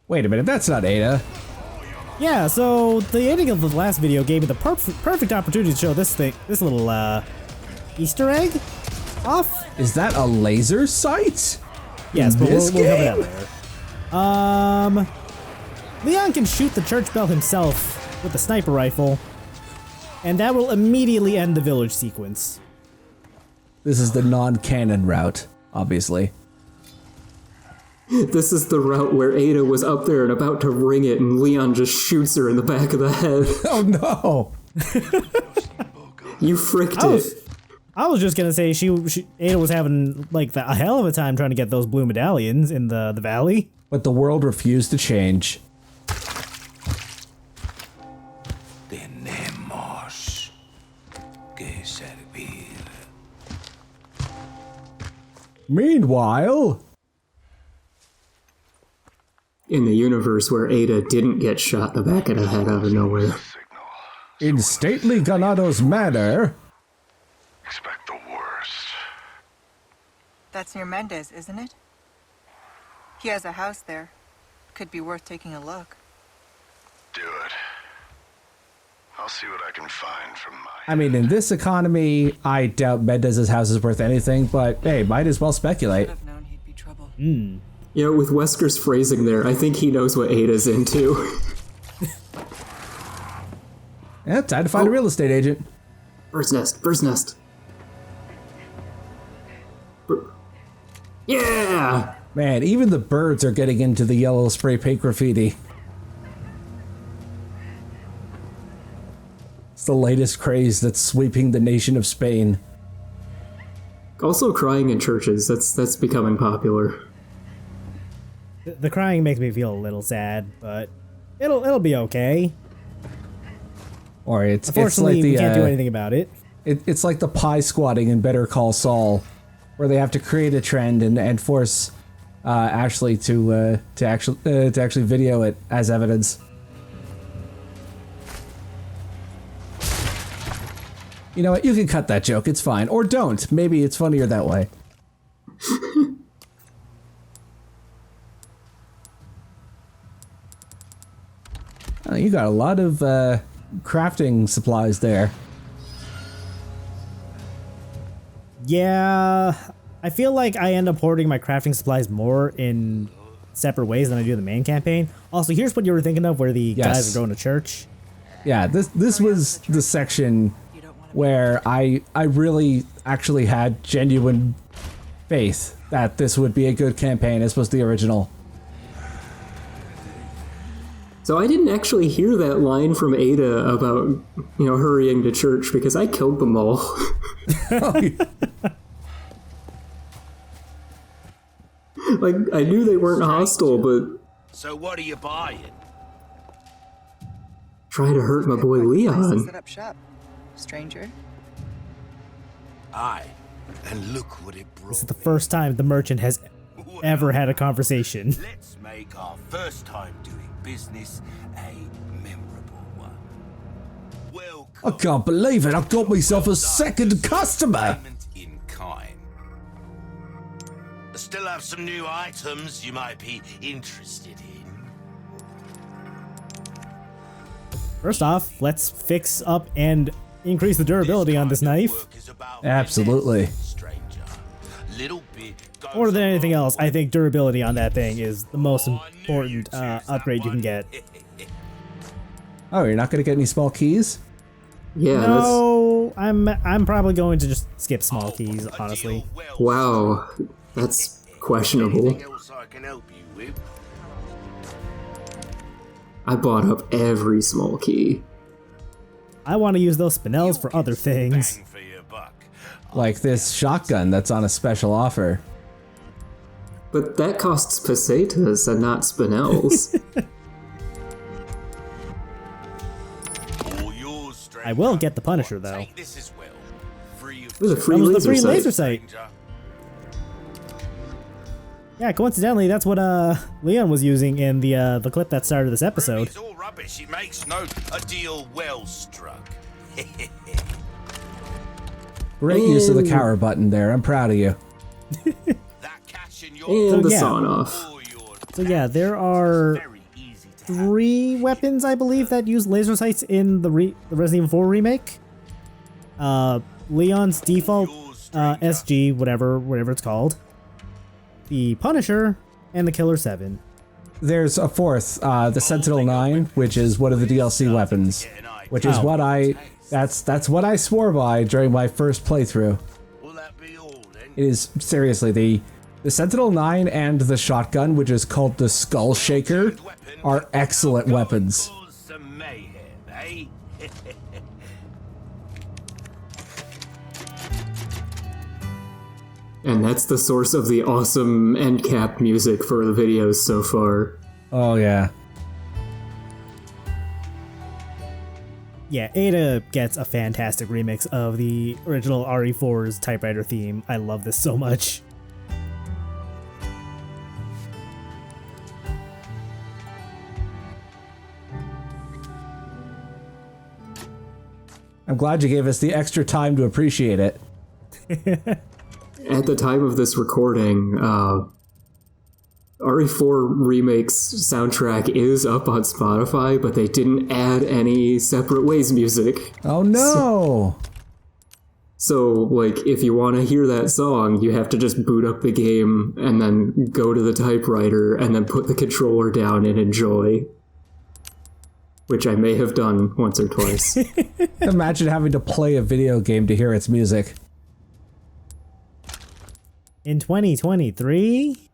Wait a minute, that's not Ada. Yeah, so the ending of the last video gave me the perfect opportunity to show this little Easter egg off. Is that a laser sight? Yes, but we'll game? cover that later. Leon can shoot the church bell himself with the sniper rifle, and that will immediately end the village sequence. This is the non-canon route, obviously. This is the route where Ada was up there and about to ring it, and Leon just shoots her in the back of the head. Oh no! You fricked it. I was just gonna say Ada was having like a hell of a time trying to get those blue medallions in the valley. But the world refused to change. Tenemos que servir. Meanwhile... In the universe where Ada didn't get shot in the back of the head out of nowhere. In stately Ganado's manor... Expect the worst. That's near Mendez, isn't it? He has a house there. Could be worth taking a look. Do it. I'll see what I can find from my... I mean, in this economy, I doubt Mendez's house is worth anything, but hey, might as well speculate. Should have known he'd be trouble. You know, with Wesker's phrasing there, I think he knows what Ada's into. Yeah, time to find a real estate agent. Bird's nest, bird's nest. Yeah! Man, even the birds are getting into the yellow spray paint graffiti. It's the latest craze that's sweeping the nation of Spain. Also crying in churches, that's becoming popular. The crying makes me feel a little sad, but it'll be okay. Or it's Unfortunately, like the, we can't do anything about it. It's like the pie squatting in Better Call Saul, where they have to create a trend and force Ashley to actually video it as evidence. You know what? You can cut that joke. It's fine, or don't. Maybe it's funnier that way. Oh, you got a lot of crafting supplies there. Yeah, I feel like I end up hoarding my crafting supplies more in separate ways than I do the main campaign. Also, here's what you were thinking of, where the guys are going to church. Yeah, this was the section where I really actually had genuine faith that this would be a good campaign as opposed to the original. So I didn't actually hear that line from Ada about, you know, hurrying to church because I killed them all. Like, I knew they weren't hostile, but... So what are you buying? Try to hurt my boy Leon. Set up shop, stranger. Aye, and look what it brought. This is the first time the merchant has ever had a conversation. Let's make our first time doing business a memorable one. Welcome. I can't believe it! I've got myself a second customer! Payment in kind. I still have some new items you might be interested in. First off, let's fix up and increase the durability on this knife. Absolutely. More than anything else, I think durability on that thing is the most important upgrade you can get. Oh, you're not gonna get any small keys? Yeah, No, I'm probably going to just skip small keys, honestly. wow, that's questionable. Anything else I can help you with? I bought up every small key. I want to use those spinels for other things. Bang for your buck. Like this shotgun that's on a special offer. But that costs pesetas and not spinels. All yours, stranger. I will get the Punisher, though. Take this as well. Free of There's a free That was the laser free sight. laser sight. stranger. Yeah, coincidentally, that's what Leon was using in the clip that started this episode. It's all rubbish. It makes no a deal well struck. Great use of the cower button there. I'm proud of you. That cash in your And the yeah. sawn off. all your So yeah, there are Very easy to 3 weapons, I believe, that use laser sights in the Resident Evil 4 remake. Leon's default SG, whatever it's called, the Punisher, and the Killer 7. There's a fourth, the Sentinel 9, which is one of the DLC weapons, which is what that's what I swore by during my first playthrough. Will that be all then? It is seriously the Sentinel 9 and the shotgun, which is called the Skull Shaker, are excellent weapons. Cause some mayhem, eh? And that's the source of the awesome end cap music for the videos so far. Oh yeah. Yeah, Ada gets a fantastic remix of the original RE4's typewriter theme. I love this so much. I'm glad you gave us the extra time to appreciate it. At the time of this recording, RE4 Remake's soundtrack is up on Spotify, but they didn't add any Separate Ways music. Oh no! So, like, if you want to hear that song, you have to just boot up the game and then go to the typewriter and then put the controller down and enjoy. Which I may have done once or twice. Imagine having to play a video game to hear its music. In 2023...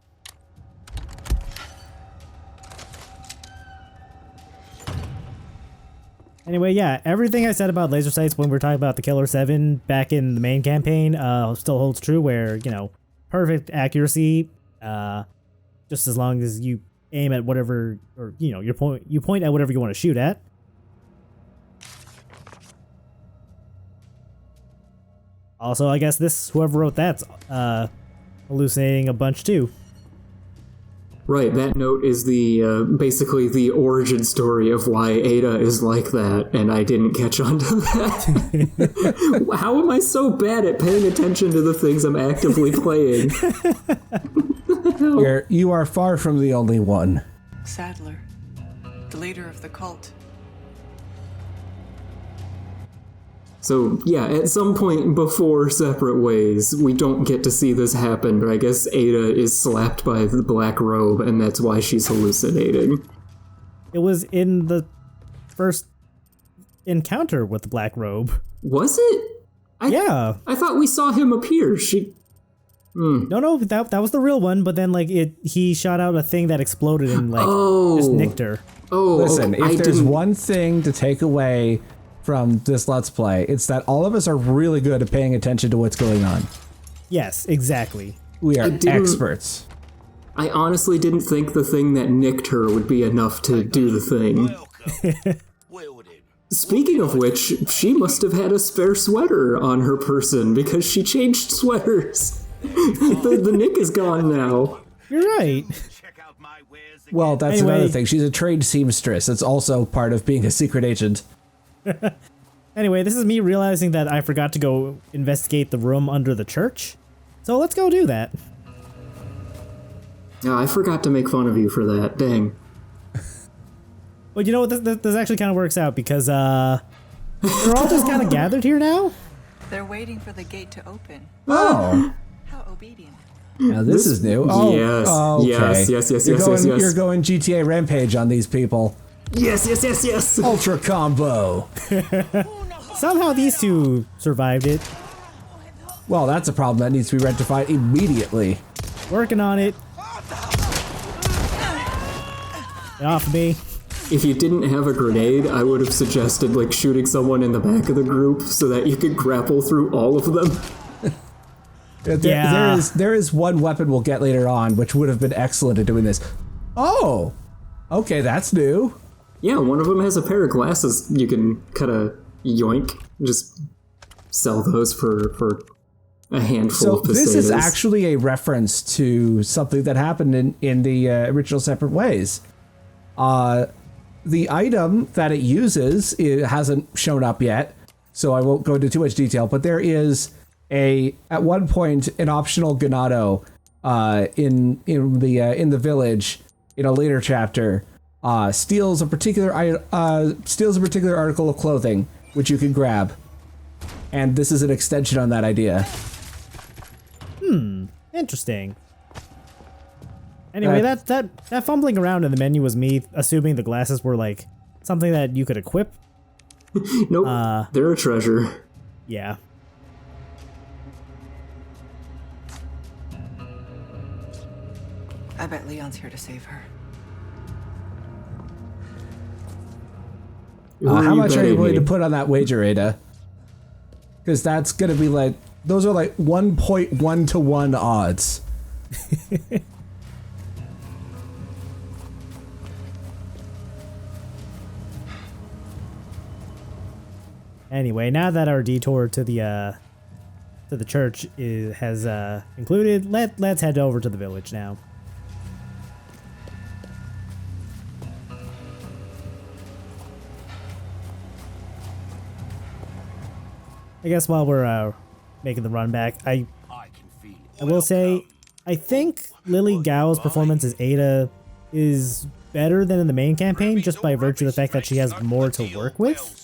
Anyway, yeah, everything I said about laser sights when we were talking about the Killer 7 back in the main campaign still holds true, where, you know, perfect accuracy, just as long as you aim at whatever, or, you know, you point at whatever you want to shoot at. Also, I guess whoever wrote that's hallucinating a bunch too. Right, that note is the basically the origin story of why Ada is like that, and I didn't catch on to that. How am I so bad at paying attention to the things I'm actively playing? You are far from the only one. Sadler, the leader of the cult. So, yeah, at some point before Separate Ways, we don't get to see this happen, but I guess Ada is slapped by the black robe, and that's why she's hallucinating. It was in the first encounter with the black robe. Was it? Yeah. I thought we saw him appear. No, that was the real one, but then, like, he shot out a thing that exploded and, like, just nicked her. Oh, Listen, okay. if there's one thing to take away from this Let's Play, it's that all of us are really good at paying attention to what's going on. Yes, exactly. We are experts. I honestly didn't think the thing that nicked her would be enough to do the thing. Welcome. Well then. Speaking of which, she must have had a spare sweater on her person because she changed sweaters. the nick is gone now. You're right. Check out my wares again. Well, that's Anyway. another thing. She's a trained seamstress. It's also part of being a secret agent. Anyway, this is me realizing that I forgot to go investigate the room under the church. So let's go do that. Oh, I forgot to make fun of you for that. Dang. But you know what? This actually kind of works out because they're all just kind of gathered here now. They're waiting for the gate to open. Oh. How obedient. Now this is new. Oh, Yes, okay. yes. You're going GTA Rampage on these people. Yes. Ultra combo. Somehow these two survived it. Well, that's a problem that needs to be rectified immediately. Working on it. Get off of me. If you didn't have a grenade, I would have suggested like shooting someone in the back of the group so that you could grapple through all of them. There is one weapon we'll get later on, which would have been excellent at doing this. Oh, okay, that's new. Yeah, one of them has a pair of glasses you can kind of yoink. Just sell those for a handful So of pesetas. this is actually a reference to something that happened in the original Separate Ways. The item that it uses, it hasn't shown up yet, so I won't go into too much detail, but there is at one point an optional ganado in the village. in a later chapter, steals a particular article of clothing which you can grab, and this is an extension on that idea. Interesting. Anyway, that fumbling around in the menu was me assuming the glasses were like something that you could equip. Nope, they're a treasure. Yeah. I bet Leon's here to save her. How much are you willing to put on that wager, Ada? Because that's gonna be like, those are like 1.1 to 1 odds. Anyway, now that our detour to the church has concluded, let's head over to the village now. I guess while we're making the run back, I will say, I think Lily Gao's performance as Ada is better than in the main campaign, just by virtue of the fact that she has more to work with.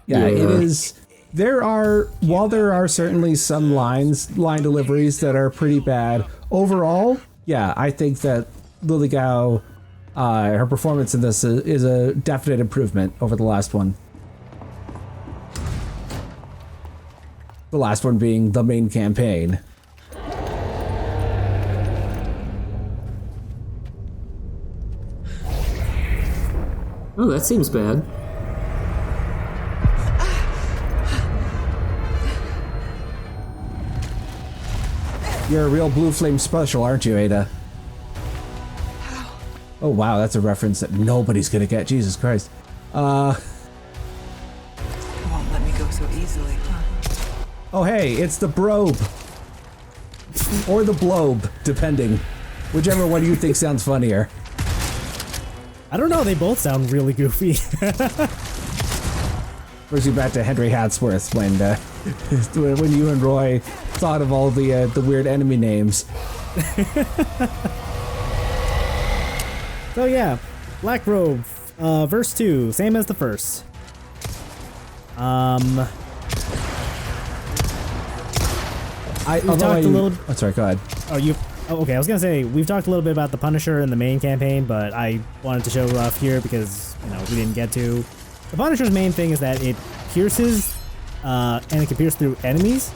Yeah, it is. While there are certainly some line deliveries that are pretty bad, overall, yeah, I think that Lily Gao, her performance in this is a definite improvement over the last one. The last one being the main campaign. Oh, that seems bad. You're a real Blue Flame special, aren't you, Ada? Oh wow, that's a reference that nobody's gonna get. Jesus Christ. You won't let me go so easily, huh? Oh hey, it's the brobe. Or the blobe, depending. Whichever one you think sounds funnier. I don't know, they both sound really goofy. Brings you back to Henry Hatsworth when you and Roy thought of all the weird enemy names. So yeah, Black Robe, verse 2, same as the first. Oh, sorry, go ahead. Okay, I was gonna say, we've talked a little bit about the Punisher in the main campaign, but I wanted to show off here because, we didn't get to. The Punisher's main thing is that it pierces, and it can pierce through enemies.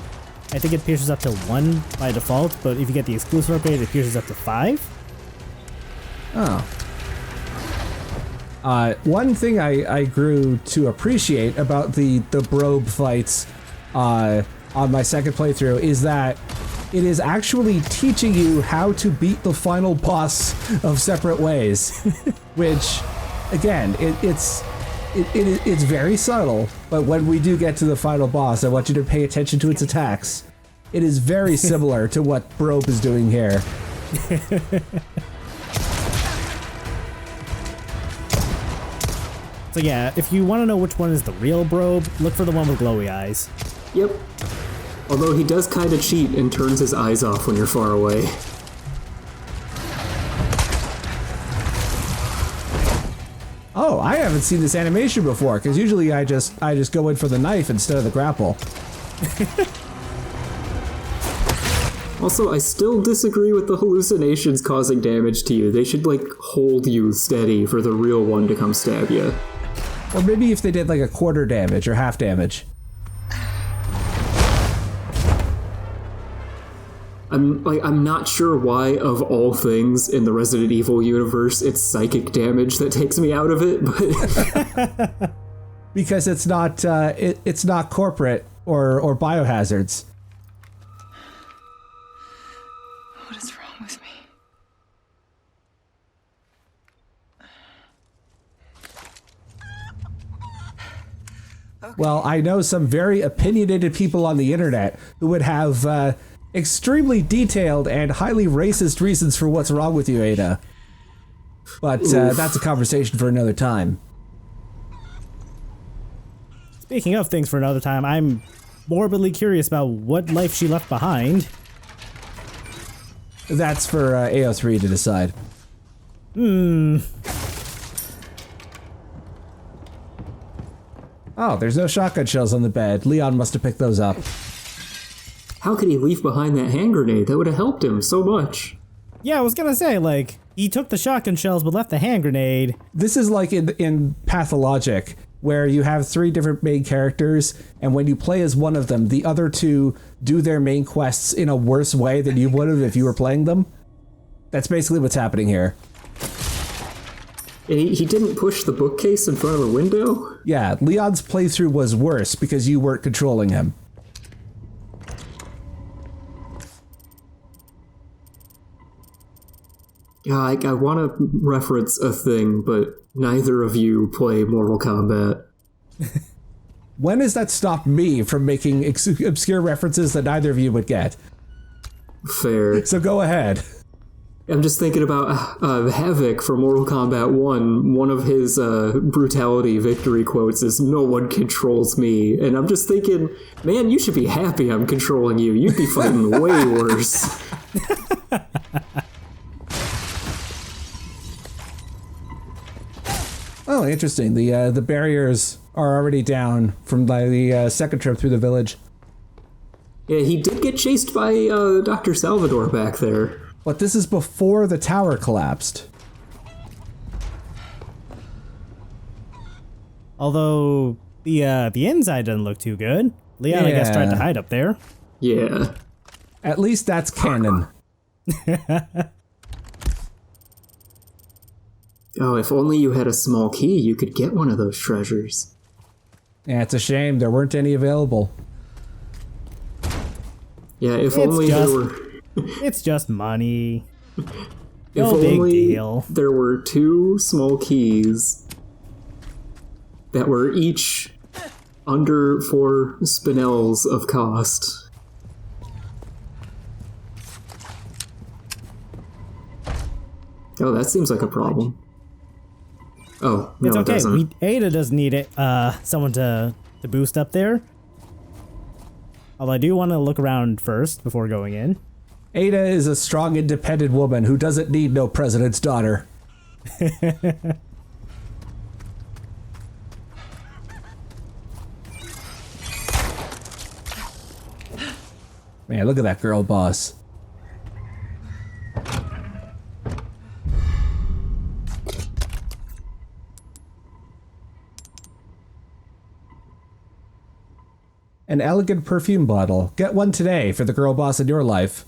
I think it pierces up to 1 by default, but if you get the exclusive upgrade, it pierces up to 5. Oh. One thing I grew to appreciate about the brobe fights on my second playthrough is that it is actually teaching you how to beat the final boss of separate ways, which, again, it's very subtle, but when we do get to the final boss, I want you to pay attention to its attacks. It is very similar to what Brobe is doing here. So yeah, if you want to know which one is the real Brobe, look for the one with glowy eyes. Yep. Although he does kind of cheat and turns his eyes off when you're far away. Oh, I haven't seen this animation before, because usually I just go in for the knife instead of the grapple. Also, I still disagree with the hallucinations causing damage to you. They should, hold you steady for the real one to come stab you. Or maybe if they did, a quarter damage or half damage. I'm not sure why, of all things in the Resident Evil universe, it's psychic damage that takes me out of it, but... Because it's not, it's not corporate or biohazards. What is wrong with me? Okay. Well, I know some very opinionated people on the internet who would have, extremely detailed and highly racist reasons for what's wrong with you, Ada. But that's a conversation for another time. Speaking of things for another time, I'm morbidly curious about what life she left behind. That's for AO3 to decide. Oh, there's no shotgun shells on the bed. Leon must have picked those up. How could he leave behind that hand grenade? That would have helped him so much. Yeah, I was gonna say, like, he took the shotgun shells but left the hand grenade. This is like in Pathologic, where you have 3 different main characters, and when you play as one of them, the other 2 do their main quests in a worse way than you would have if you were playing them. That's basically what's happening here. And he didn't push the bookcase in front of the window? Yeah, Leon's playthrough was worse because you weren't controlling him. Yeah, I want to reference a thing, but neither of you play Mortal Kombat. When has that stopped me from making obscure references that neither of you would get? Fair. So go ahead. I'm just thinking about Havoc from Mortal Kombat 1. One of his brutality victory quotes is, "No one controls me." And I'm just thinking, man, you should be happy I'm controlling you. You'd be fighting way worse. Oh, interesting. The barriers are already down from the second trip through the village. Yeah, he did get chased by Dr. Salvador back there. But this is before the tower collapsed. Although the inside doesn't look too good. Leon, I guess, tried to hide up there. Yeah. At least that's canon. Oh, if only you had a small key, you could get one of those treasures. Yeah, it's a shame there weren't any available. Yeah, if only there were... It's just money. If No big only deal. there were 2 small keys that were each under 4 spinels of cost. Oh, that seems like a problem. Oh, no, It's it okay. doesn't. Ada doesn't need it. Someone to boost up there. Although I do want to look around first before going in. Ada is a strong, independent woman who doesn't need no president's daughter. Man, look at that girl boss. An elegant perfume bottle. Get one today for the girl boss in your life.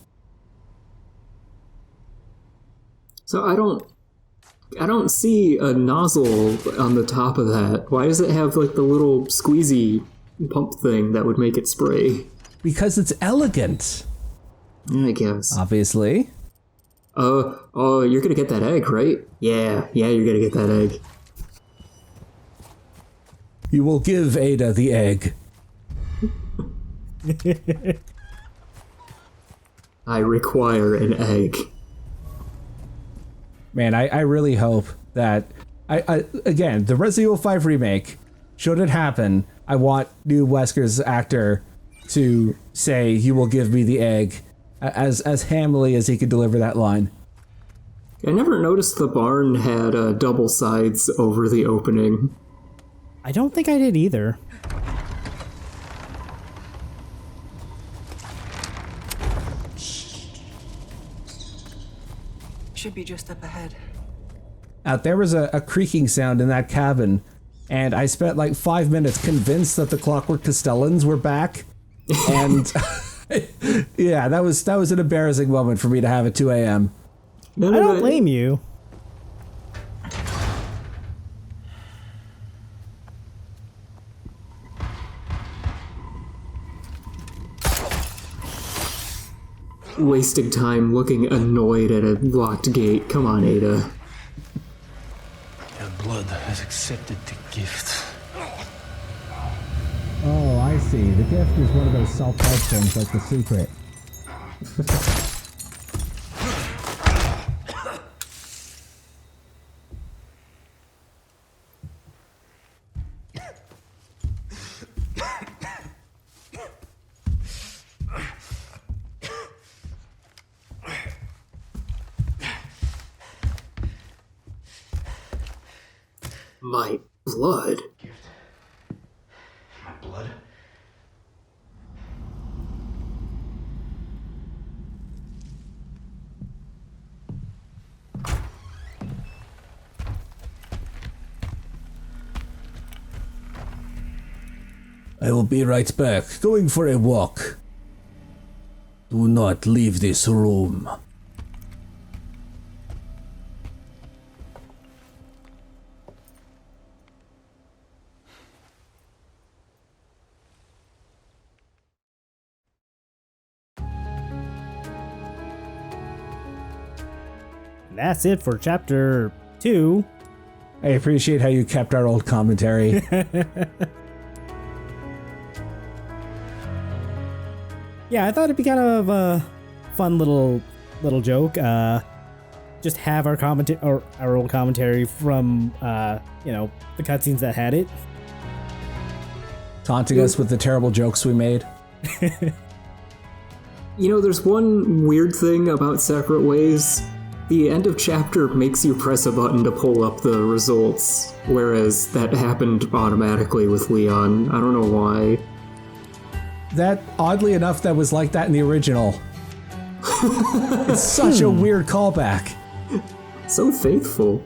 So I don't see a nozzle on the top of that. Why does it have like the little squeezy pump thing that would make it spray? Because it's elegant. I guess. Obviously. Oh, you're gonna get that egg, right? Yeah, you're gonna get that egg. You will give Ada the egg. I require an egg. Man, I really hope that... again, the Resident Evil 5 remake, should it happen, I want New Wesker's actor to say, "You will give me the egg," as hamily as he could deliver that line. I never noticed the barn had double sides over the opening. I don't think I did either. Should be just up ahead. There was a creaking sound in that cabin, and I spent like 5 minutes convinced that the Clockwork Castellans were back. And yeah, that was an embarrassing moment for me to have at 2 a.m. I don't blame you. Wasting time looking annoyed at a locked gate. Come on, Ada. Your blood has accepted the gift. Oh, I see. The gift is one of those self-help things like The Secret. My blood? My blood? I will be right back. Going for a walk. Do not leave this room. And that's it for chapter 2. I appreciate how you kept our old commentary. Yeah, I thought it'd be kind of a fun little joke. Just have our our old commentary from the cutscenes that had it. Taunting us with the terrible jokes we made. There's one weird thing about Separate Ways. The end of chapter makes you press a button to pull up the results, whereas that happened automatically with Leon. I don't know why. That, oddly enough, that was like that in the original. It's such a weird callback. So faithful.